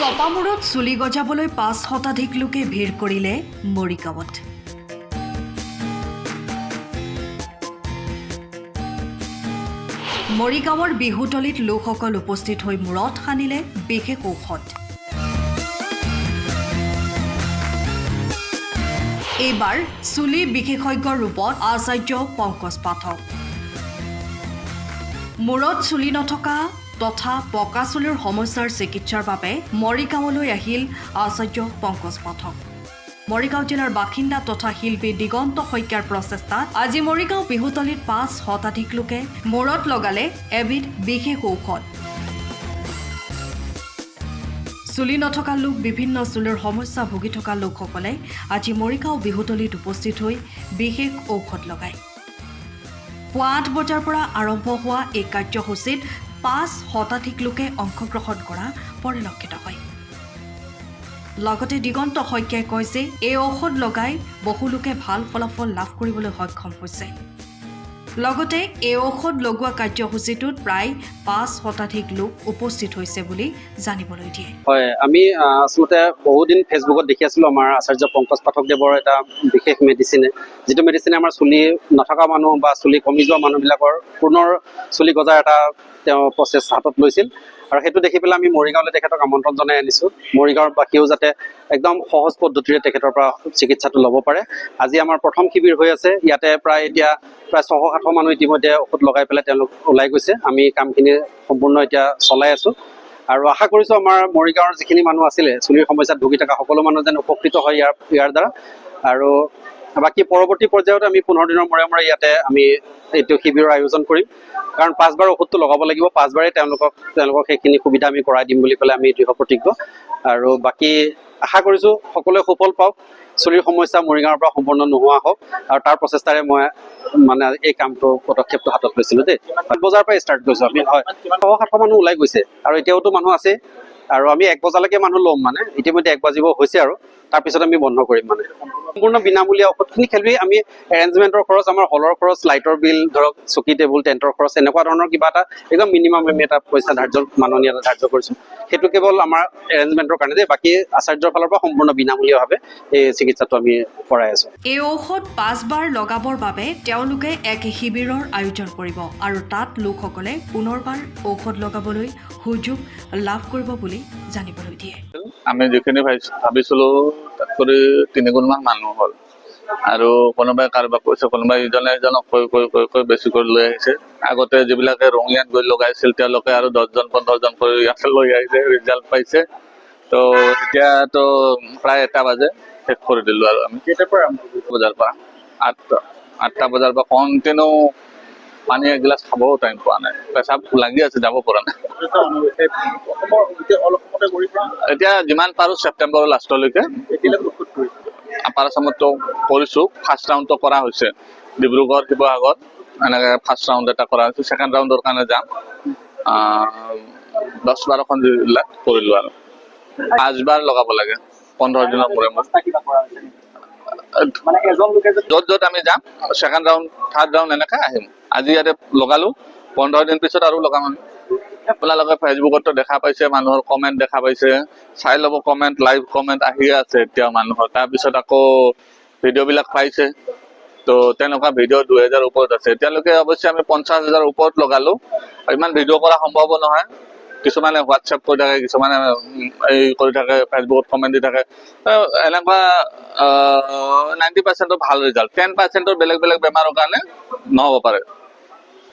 টপামূৰত চুলি গজাবলৈ ৫ শতাধিক লোকে ভিৰ কৰিলে মৰিগাঁৱত। মৰিগাঁৱৰ বিহুতলীত লোকসকল উপস্থিত হৈ মূৰত সানিলে বিশেষ ঔষধ। এইবাৰ চুলি বিশেষজ্ঞৰ ৰূপত আচাৰ্য পংকজ পাঠক। মূৰত চুলি নথকা তথা পকা চুলিৰ সমস্যাৰ চিকিৎসাৰ বাবে মৰিগাঁৱলৈ আহিল আচাৰ্য পংকজ পাঠক। মৰিগাঁও জিলাৰ বাসিন্দা তথা শিল্পী দিগন্ত শইকীয়াৰ প্ৰচেষ্টাত আজি মৰিগাঁও বিহুতলীত ৫ শতাধিক লোকে মূৰত লগালে এবিধ বিশেষ ঔষধ। চুলি নথকা লোক, বিভিন্ন চুলিৰ সমস্যা ভুগি থকা লোকসকলে আজি মৰিগাঁও বিহুতলীত উপস্থিত হৈ বিশেষ ঔষধ লগায়। পুৱা ৮ বজাৰ পৰা আৰম্ভ হোৱা এই কাৰ্যসূচীত ৫ শতাধিক লোকে অংশগ্ৰহণ কৰা পৰিলক্ষিত হয়। লগতে দিগন্ত শইকীয়াই কয় যে এই ঔষধ লগাই বহু লোকে ভাল ফলাফল লাভ কৰিবলৈ সক্ষম হৈছে। লগতে এই ঔষধ লগোৱা কাৰ্যসূচীটোত প্ৰায় ৫ শতাধিক লোক উপস্থিত হৈছে বুলি জানিবলৈ দিয়ে। হয়, আমি আচলতে বহুদিন ফেচবুকত দেখি আছিলোঁ আমাৰ আচাৰ্য পংকজ পাঠকদেৱৰ এটা বিশেষ মেডিচিনে, যিটো মেডিচিনে আমাৰ চুলি নথকা মানুহ বা চুলি কমি যোৱা মানুহবিলাকৰ পুনৰ চুলি গজাৰ এটা তেওঁ প্ৰচেছ হাতত লৈছিল। আৰু সেইটো দেখি পেলাই আমি মৰিগাঁৱলৈ তেখেতক আমন্ত্ৰণ জনাই আনিছোঁ। মৰিগাঁৱৰ বাসীয়েও যাতে একদম সহজ পদ্ধতিৰে তেখেতৰ পৰা চিকিৎসাটো ল'ব পাৰে। আজি আমাৰ প্ৰথম শিবিৰ হৈ আছে। ইয়াতে এতিয়া প্ৰায় ৬০০-৭০০ মানুহ ইতিমধ্যে ঔষধ লগাই পেলাই তেওঁলোক ওলাই গৈছে। আমি কামখিনি সম্পূৰ্ণ এতিয়া চলাই আছোঁ আৰু আশা কৰিছোঁ আমাৰ মৰিগাঁৱৰ যিখিনি মানুহ আছিলে চুলিৰ সমস্যাত ভুগি থকা সকলো মানুহ যেন উপকৃত হয় ইয়াৰ দ্বাৰা। আৰু বাকী পৰৱৰ্তী পৰ্যায়ত আমি 15 দিনৰ মূৰে মূৰে ইয়াতে আমি এইটো শিবিৰৰ আয়োজন কৰিম, কাৰণ ৫ বাৰ ঔষধটো লগাব লাগিব। ৫ বাৰেই তেওঁলোকক সেইখিনি সুবিধা আমি কৰাই দিম বুলি পেলাই আমি দৃঢ় প্ৰতিজ্ঞ। আৰু বাকী আশা কৰিছোঁ সকলোৱে সুফল পাওক, চুলিৰ সমস্যা মৰিগাঁৱৰ পৰা সম্পূৰ্ণ নোহোৱা হওক। আৰু তাৰ প্ৰচেষ্টাৰে মই এই কামটো পদক্ষেপটো হাতত লৈছিলোঁ দেই। 8 বজাৰ পৰা ষ্টাৰ্ট কৰিছোঁ আমি। হয়, ৬০০-৭০০ মানুহ ওলাই গৈছে আৰু এতিয়াওতো মানুহ আছে। আৰু আমি 1 বজালৈকে মানুহ ল'ম, ইতিমধ্যে 1 বাজিব হৈছে আৰু তাৰপিছত আমি বন্ধ কৰিম। সম্পূৰ্ণ বিনামূলীয়া ঔষধখিনি খেলি আমি এৰেঞ্জমেণ্টৰ খৰচ, আমাৰ হলৰ খৰচ, লাইটৰ বিল, ধৰক চকী টেবুল টেণ্টৰ খৰচ, এনেকুৱা ধৰণৰ কিবা এটা একদম মিনিমাম আমি এটা পইচা মাননি এটা ধাৰ্য কৰিছোঁ। সেইটো কেৱল আমাৰ এৰেঞ্জমেণ্টৰ কাৰণে দেই। বাকী আচাৰ্যৰ ফালৰ পৰা সম্পূৰ্ণ বিনামূলীয়াভাৱে এই চিকিৎসাটো আমি কৰাই আছোঁ। এই ঔষধ ৫ বাৰ লগাবৰ বাবে তেওঁলোকে এক শিবিৰৰ আয়োজন কৰিব আৰু তাত লোকসকলে পুনৰবাৰ ঔষধ লগাবলৈ সুযোগ লাভ কৰিব বুলি জানিবলৈ দিয়ে। আমি যিখিনি ভাবিছিলোঁ তাত কৰি 3 গুণমান মানুহ হ'ল আৰু কোনোবাই কাৰোবাক কৈছে, কোনোবাই ইজনে সিজনক কৈ বেছি কৰি লৈ আহিছে। আগতে যিবিলাকে ৰঙিয়াত গৈ লগাইছিল তেওঁলোকে আৰু 10জন-15জন কৰি ইয়াতে লৈ আহিছে, ৰিজাল্ট পাইছে। তো এতিয়াতো প্ৰায় 1টা বাজে শেষ কৰি দিলোঁ আৰু আমি। কেইটাৰ পৰা? বজাৰ পৰা 8টা বজাৰ পৰা কণ্টিনিউ পানী এগিলাচ খাবও টাইম পোৱা নাই। পেচাব লাগি আছে, যাব পৰা নাই। এতিয়া যিমান পাৰোঁ ছেপ্টেম্বৰৰ লাষ্টলৈকে আপাৰ আছামতো কৰিছোঁ। ফাৰ্ষ্ট ৰাউণ্ডটো কৰা হৈছে ডিব্ৰুগড়, শিৱসাগৰ, এনেকৈ ফাৰ্ষ্ট ৰাউণ্ড এটা কৰা হৈছে। ছেকেণ্ড ৰাউণ্ডৰ কাৰণে যাম। 10-12খন জিলাত কৰিলোঁ আৰু 5 বাৰ লগাব লাগে 15 দিনৰ মূৰে মূৰে। য'ত আমি যাম, ছেকেণ্ড ৰাউণ্ড, থাৰ্ড ৰাউণ্ড এনেকৈ আহিম। আজি ইয়াতে লগালোঁ, 15 দিন পিছত আৰু লগাম আমি। আপোনালোকে ফেচবুকতো দেখা পাইছে, মানুহৰ কমেণ্ট দেখা পাইছে, চাই ল'ব। কমেণ্ট, লাইভ কমেণ্ট আহিয়ে আছে এতিয়া মানুহৰ। তাৰপিছত আকৌ ভিডিঅ'বিলাক পাইছে। তো তেনেকুৱা ভিডিঅ' 2000 ওপৰত আছে। এতিয়ালৈকে অৱশ্যে আমি 50,000 ওপৰত লগালোঁ। ইমান ভিডিঅ' কৰা সম্ভৱ নহয়। কিছুমানে হোৱাটছএপ কৰি থাকে, কিছুমানে এই কৰি থাকে, ফেচবুকত কমেণ্ট দি থাকে। এনেকুৱা 90% ভাল ৰিজাল্ট, 10% বেলেগ বেলেগ বেমাৰৰ কাৰণে নহ'ব পাৰে।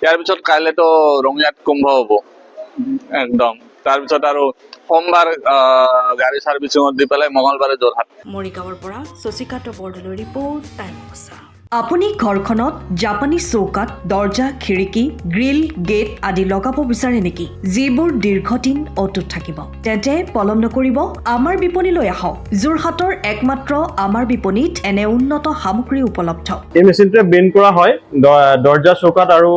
ইয়াৰ পিছত কাইলৈতো ৰঙিয়াত কুম্ভ হ'ব একদম। তাৰপিছত আৰু সোমবাৰ গাড়ী ছাৰ্ভিচিঙত দি পেলাই মঙলবাৰে যোৰহাট। মৰিগাঁৱৰ পৰা শশীকান্ত বৰদলৈৰ ৰিপৰ্ট, টাইম অৱস্থা। আপুনি ঘৰখনত জাপানী চৌকাত দৰ্জা, খিৰিকী, গ্ৰিল, গেট আদি লগাব বিচাৰে নেকি, যিবোৰ দীৰ্ঘদিন অটুট থাকিব? তেন্তে পলম নকৰিব, আমাৰ বিপণীলৈ আহক। যোৰহাটৰ একমাত্ৰ আমাৰ বিপণীত এনে উন্নত সামগ্ৰী উপলব্ধ। এই মেচিনটোৱে বেণ্ড কৰা হয়, দৰ্জা, চৌকাত আৰু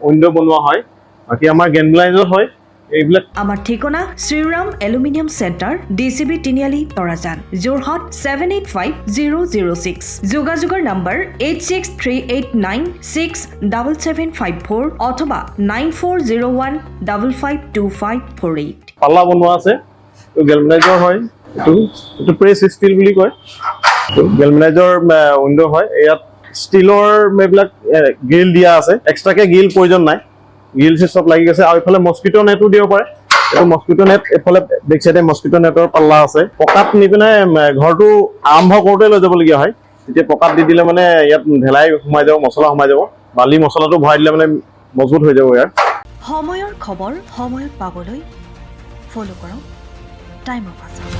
উইণ্ডো বনোৱা হয়। বাকী আমাৰ গেনব্লাইজৰ হয় এইবিলাক। আমাৰ ঠিকনা শ্ৰীৰাম এলুমিনিয়াম চেণ্টাৰ, DCB তিনিআলি, তৰাজান, যোৰহাট 785006। যোগাযোগৰ নম্বৰ 8638967754 অথবা 9401552548। পাল্লা বনোৱা আছে, এইটো গেলভেনাইজৰ হয়, এইটো প্ৰেছ ষ্টীল বুলি কয়। গেলভেনাইজৰ উইণ্ড' হয়। ইয়াত ষ্টীলৰ এইবিলাক গ্ৰিল দিয়া আছে, এক্সট্ৰাকে গ্ৰিল প্ৰয়োজন নাই, গ্ৰিল চব লাগি গৈছে। আৰু এইফালে মস্কিটো নেটো দিব পাৰে, এইটো মস্কিটো নেট, এইফালে বেক চাইডে মস্কিটো নেটৰ পাল্লা আছে। পকাত নি পিনে ঘৰটো আৰম্ভ কৰোঁতে লৈ যাবলগীয়া হয়, তেতিয়া পকাত দি দিলে মানে ইয়াত ঢেলাই সোমাই যাব, মছলা সোমাই যাব, বালি মছলাটো ভৰাই দিলে মানে মজবুত হৈ যাব ইয়াৰ। সময়ৰ খবৰ সময়ত পাবলৈ ফ'ল' কৰক টাইম অফ আছাম।